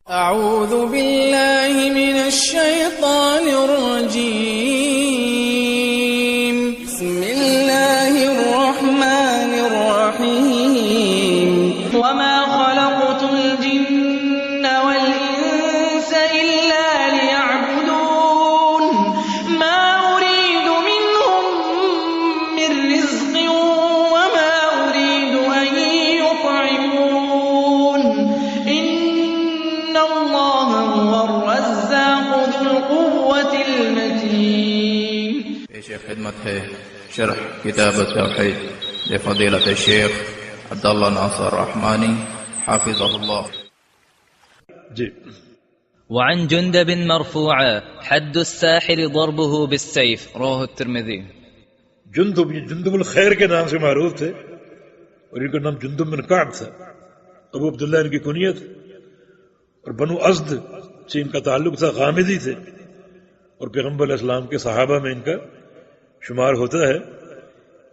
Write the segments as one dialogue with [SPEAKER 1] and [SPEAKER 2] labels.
[SPEAKER 1] أعوذ بالله من الشيطان الرجيم. بسم الله الرحمن الرحيم. وما خلقت الجن والإنس إلا ليعبدون ما أريد منهم من رزق وما أريد أن يطعمون إن الله هو الرزاق ذو القوة المتين.
[SPEAKER 2] پیش خدمت ہے شرح کتاب التوحید لفضیلۃ الشیخ عبداللہ ناصر رحمانی حافظہ اللہ.
[SPEAKER 3] جی.
[SPEAKER 4] وعن جندب مرفوعا حد الساحر ضربه بالسيف رواه الترمذي.
[SPEAKER 3] جندب الخیر کے نام سے معروف تھے اور ان کا نام جندب بن کعب تھا. ابو عبداللہ ان کی کنیت اور بنو ازد سے ان کا تعلق تھا. غامدی تھے اور پیغمبر علیہ السلام کے صحابہ میں ان کا شمار ہوتا ہے.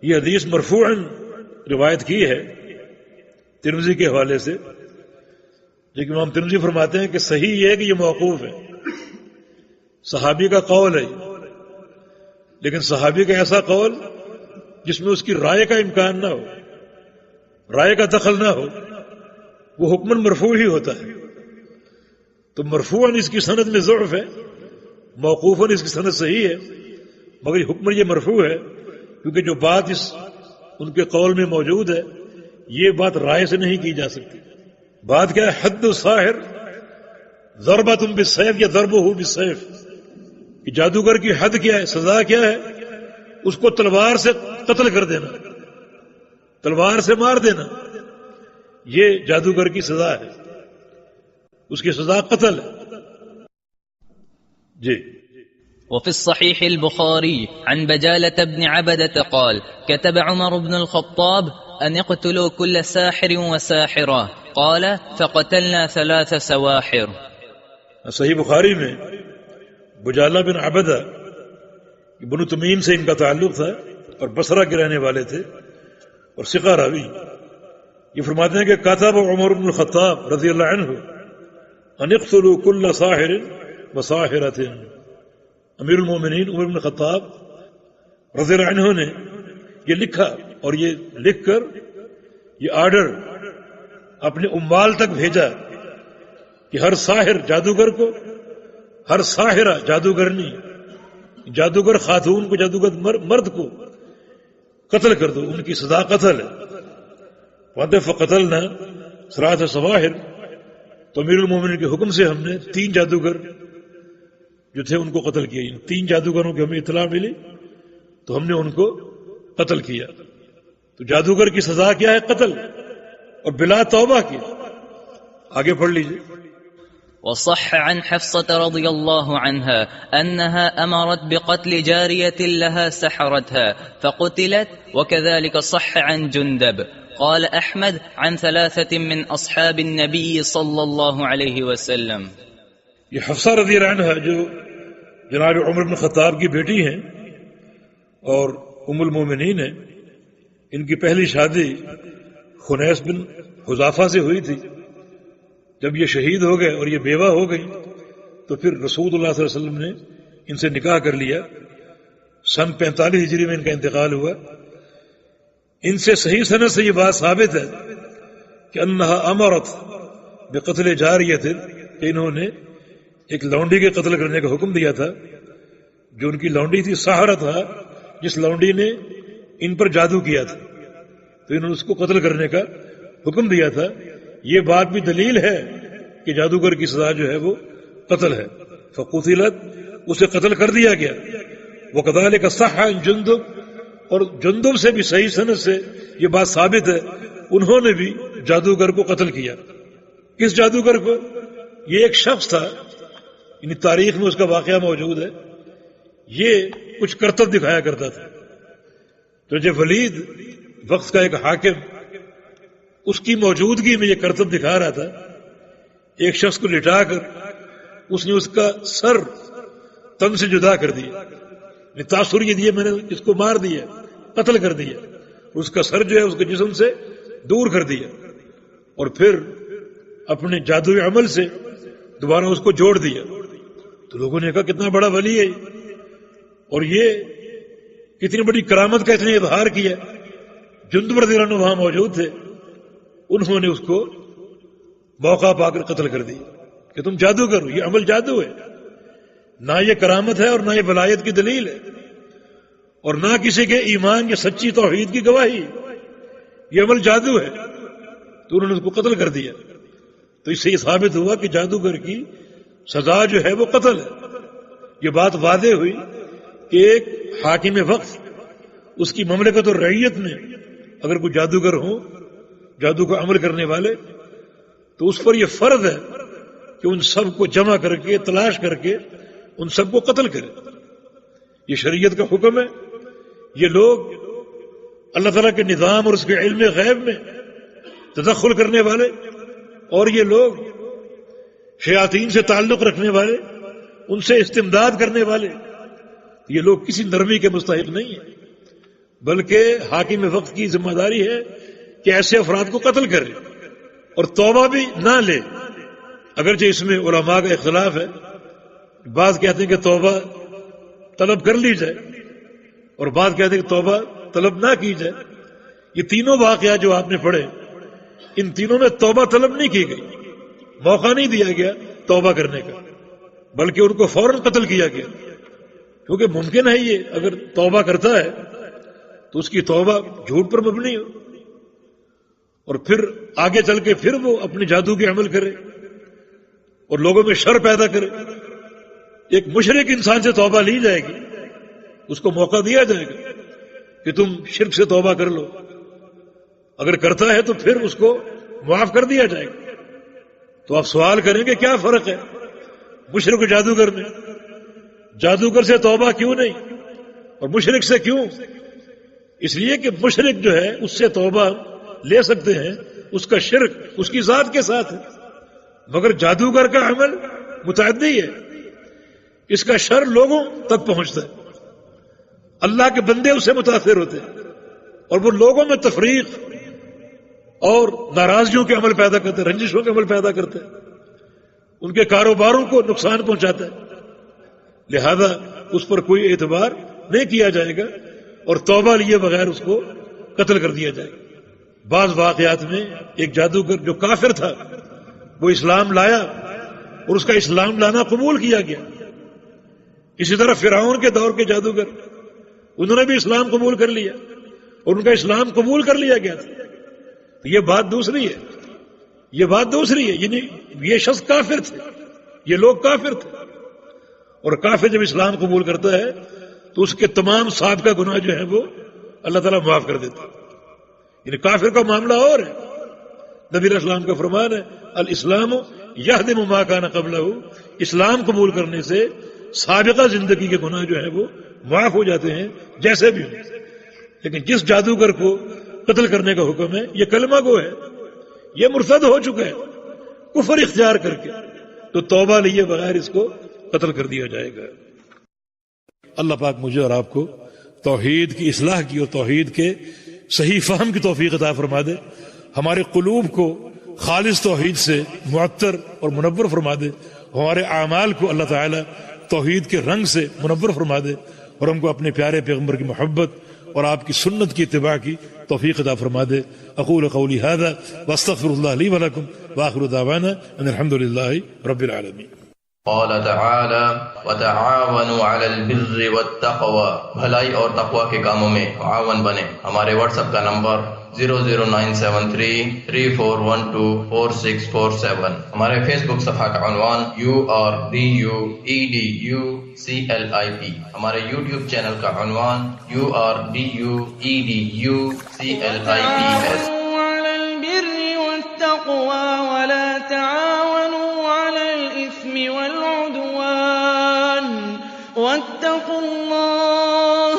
[SPEAKER 3] یہ حدیث مرفوعاً روایت کی ہے ترمذی کے حوالے سے، لیکن امام ترمذی فرماتے ہیں کہ صحیح یہ ہے کہ یہ موقوف ہے، صحابی کا قول ہے، لیکن صحابی کا ایسا قول جس میں اس کی رائے کا امکان نہ ہو، رائے کا دخل نہ ہو، وہ حکماً مرفوع ہی ہوتا ہے. تو مرفوعاً اس کی سند میں ضعف ہے، موقوفاً اس کی سند صحیح ہے، مگر حکماً یہ مرفوع ہے کیونکہ جو بات ان کے قول میں موجود ہے یہ بات رائے سے نہیں کی جا سکتی. بات کیا ہے؟ حد الساحر ضربۃ بالسیف یا ضربہ بالسیف، کہ جادوگر کی حد کیا ہے، سزا کیا ہے؟ اس کو تلوار سے قتل کر دینا، تلوار سے مار دینا، یہ جادوگر کی سزا ہے، اس کی سزا قتل ہے. جی.
[SPEAKER 4] وفي الصحيح البخاري عن بجالة بن عبدة قال كتب عمر بن الخطاب أن يقتلوا كل ساحر وساحرة قال فقتلنا 3 سواحر.
[SPEAKER 3] صحیح بخاری میں بجالہ بن عبدہ بنو تمیم سے ان کا تعلق تھا اور بصرہ کے رہنے والے تھے اور ثقہ راوی. یہ فرماتے ہیں کہ کتب عمر بن الخطاب رضی اللہ عنہ ان اقتلوا كل ساحر وساحرة. امیر المومنین عمر بن خطاب رضی اللہ عنہ نے یہ لکھا اور یہ لکھ کر یہ آرڈر اپنے اموال تک بھیجا کہ ہر ساحر جادوگر کو، ہر ساحرہ جادوگرنی، جادوگر خاتون کو، جادوگر مرد کو قتل کر دو، ان کی سزا قتل ہے. فقتلنا 3 سواحر. تو امیر المومنین کے حکم سے ہم نے 3 جادوگر جو تھے ان کو قتل کیا. 3 جادوگروں کی ہمیں اطلاع ملی تو ہم نے ان کو قتل کیا. تو جادوگر کی سزا کیا ہے؟ قتل، اور بلا توبہ کی. آگے پڑھ لیجئے.
[SPEAKER 4] وصح عن حفصة رضي الله عنها أنها أمرت بقتل جارية لها سحرتها فقتلت، وكذلك صح عن جندب. قال أحمد عن 3 من أصحاب النبي صلى الله عليه وسلم.
[SPEAKER 3] یہ حفصہ رضی اللہ عنہ جو جناب عمر بن خطاب کی بیٹی ہیں اور ام المومنین ہیں، ان کی پہلی شادی خنیس بن حذافہ سے ہوئی تھی. جب یہ شہید ہو گئے اور یہ بیوہ ہو گئی تو پھر رسول اللہ صلی اللہ علیہ وسلم نے ان سے نکاح کر لیا. سن 45 ہجری میں ان کا انتقال ہوا. ان سے صحیح سند سے یہ بات ثابت ہے کہ انہا امرت بقتل جاریۃ، کہ انہوں نے ایک لونڈی کے قتل کرنے کا حکم دیا تھا. جو ان کی لونڈی تھی ساحرہ تھا، جس لونڈی نے ان پر جادو کیا تھا، تو انہوں نے اس کو قتل کرنے کا حکم دیا تھا. یہ بات بھی دلیل ہے کہ جادوگر کی سزا جو ہے وہ قتل ہے. فقتلت، اسے قتل کر دیا گیا. وکذالک صح عن جندب، اور جندب سے بھی صحیح سند سے یہ بات ثابت ہے انہوں نے بھی جادوگر کو قتل کیا. کس جادوگر کو؟ یہ ایک شخص تھا، یعنی تاریخ میں اس کا واقعہ موجود ہے. یہ کچھ کرتب دکھایا کرتا تھا. تو جب ولید وقت کا ایک حاکم اس کی موجودگی میں یہ کرتب دکھا رہا تھا، ایک شخص کو لٹا کر اس نے اس کا سر تن سے جدا کر دیا. تاثر یہ دیا میں نے اس کو مار دیا، قتل کر دیا. اس کا سر جو ہے اس کے جسم سے دور کر دیا اور پھر اپنے جادوئی عمل سے دوبارہ اس کو جوڑ دیا. تو لوگوں نے کہا کتنا بڑا ولی ہے اور یہ کتنی بڑی کرامت کا اس نے اظہار کیا. جندب رضی اللہ عنہ وہاں موجود تھے, انہوں نے اس کو موقع پا کر قتل کر دیا کہ تم جادوگر ہو, یہ عمل جادو ہے, نہ یہ کرامت ہے اور نہ یہ ولایت کی دلیل ہے اور نہ کسی کے ایمان یا سچی توحید کی گواہی, یہ عمل جادو ہے. تو انہوں نے اس کو قتل کر دیا. تو اس سے یہ ثابت ہوا کہ جادوگر کی سزا جو ہے وہ قتل ہے. یہ بات واضح ہوئی کہ ایک حاکم وقت اس کی مملکت اور رعیت میں اگر کوئی جادوگر ہوں, جادو کا عمل کرنے والے, تو اس پر یہ فرض ہے کہ ان سب کو جمع کر کے تلاش کر کے ان سب کو قتل کرے. یہ شریعت کا حکم ہے. یہ لوگ اللہ تعالیٰ کے نظام اور اس کے علم غیب میں تدخل کرنے والے اور یہ لوگ شیاطین سے تعلق رکھنے والے, ان سے استمداد کرنے والے, یہ لوگ کسی نرمی کے مستحق نہیں ہیں, بلکہ حاکم وقت کی ذمہ داری ہے کہ ایسے افراد کو قتل کرے اور توبہ بھی نہ لے. اگرچہ اس میں علماء کا اختلاف ہے, بعض کہتے ہیں کہ توبہ طلب کر لی جائے اور بعض کہتے ہیں کہ توبہ طلب نہ کی جائے. یہ تینوں واقعات جو آپ نے پڑھے, ان تینوں میں توبہ طلب نہیں کی گئی, موقع نہیں دیا گیا توبہ کرنے کا, بلکہ ان کو فوراً قتل کیا گیا. کیونکہ ممکن ہے یہ اگر توبہ کرتا ہے تو اس کی توبہ جھوٹ پر مبنی ہو اور پھر آگے چل کے پھر وہ اپنے جادو کے عمل کرے اور لوگوں میں شر پیدا کرے. ایک مشرک انسان سے توبہ لی جائے گی, اس کو موقع دیا جائے گا کہ تم شرک سے توبہ کر لو, اگر کرتا ہے تو پھر اس کو معاف کر دیا جائے گا. تو آپ سوال کریں گے کیا فرق ہے مشرک و جادوگر میں؟ جادوگر سے توبہ کیوں نہیں اور مشرک سے کیوں؟ اس لیے کہ مشرک جو ہے اس سے توبہ لے سکتے ہیں, اس کا شرک اس کی ذات کے ساتھ ہے, مگر جادوگر کا عمل متعدی ہے, اس کا شر لوگوں تک پہنچتا ہے, اللہ کے بندے اس سے متاثر ہوتے ہیں اور وہ لوگوں میں تفریق اور ناراضگیوں کے عمل پیدا کرتے ہیں, رنجشوں کے عمل پیدا کرتے ہیں, ان کے کاروباروں کو نقصان پہنچاتا ہے. لہذا اس پر کوئی اعتبار نہیں کیا جائے گا اور توبہ لیے بغیر اس کو قتل کر دیا جائے گا. بعض واقعات میں ایک جادوگر جو کافر تھا وہ اسلام لایا اور اس کا اسلام لانا قبول کیا گیا. اسی طرح فرعون کے دور کے جادوگر, انہوں نے بھی اسلام قبول کر لیا اور ان کا اسلام قبول کر لیا گیا تھا. تو یہ بات دوسری ہے, یہ بات دوسری ہے. یعنی یہ شخص کافر تھے, یہ لوگ کافر تھے, اور کافر جب اسلام قبول کرتا ہے تو اس کے تمام سابقہ گناہ جو ہیں وہ اللہ تعالیٰ معاف کر دیتا ہے. یعنی کافر کا معاملہ اور ہے. نبی علیہ السلام کا فرمان ہے الاسلام یہدم ما کان قبلہ, اسلام قبول کرنے سے سابقہ زندگی کے گناہ جو ہیں وہ معاف ہو جاتے ہیں جیسے بھی ہوں. لیکن جس جادوگر کو قتل کرنے کا حکم ہے یہ کلمہ گو ہے, یہ مرتد ہو چکا ہے کفر اختیار کر کے, تو توبہ لیے بغیر اس کو قتل کر دیا جائے گا. اللہ پاک مجھے اور آپ کو توحید کی اصلاح کی اور توحید کے صحیح فہم کی توفیق عطا فرما دے. ہمارے قلوب کو خالص توحید سے معطر اور منور فرما دے. ہمارے اعمال کو اللہ تعالی توحید کے رنگ سے منور فرما دے اور ہم کو اپنے پیارے پیغمبر کی محبت اور آپ کی سنت کی اتباع کی توفیق عطا فرما دے. اقول قولی هذا واستغفر الله لي ولكم واخر دعوانا ان الحمد لله رب العالمين.
[SPEAKER 2] قال تعالی وتعاونوا علی البر والتقوی, بھلائی اور تقوی کے کاموں میں تعاون بنے. ہمارے واٹس ایپ کا نمبر 0097334124647. ہمارے فیس بک صفحہ کا عنوان URDUEDUCLIP. ہمارے یوٹیوب چینل کا عنوان URDUEDUCLIP.
[SPEAKER 1] ولا تعاونوا على الإثم والعدوان واتقوا الله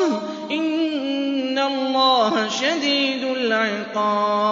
[SPEAKER 1] إن الله شديد العقاب.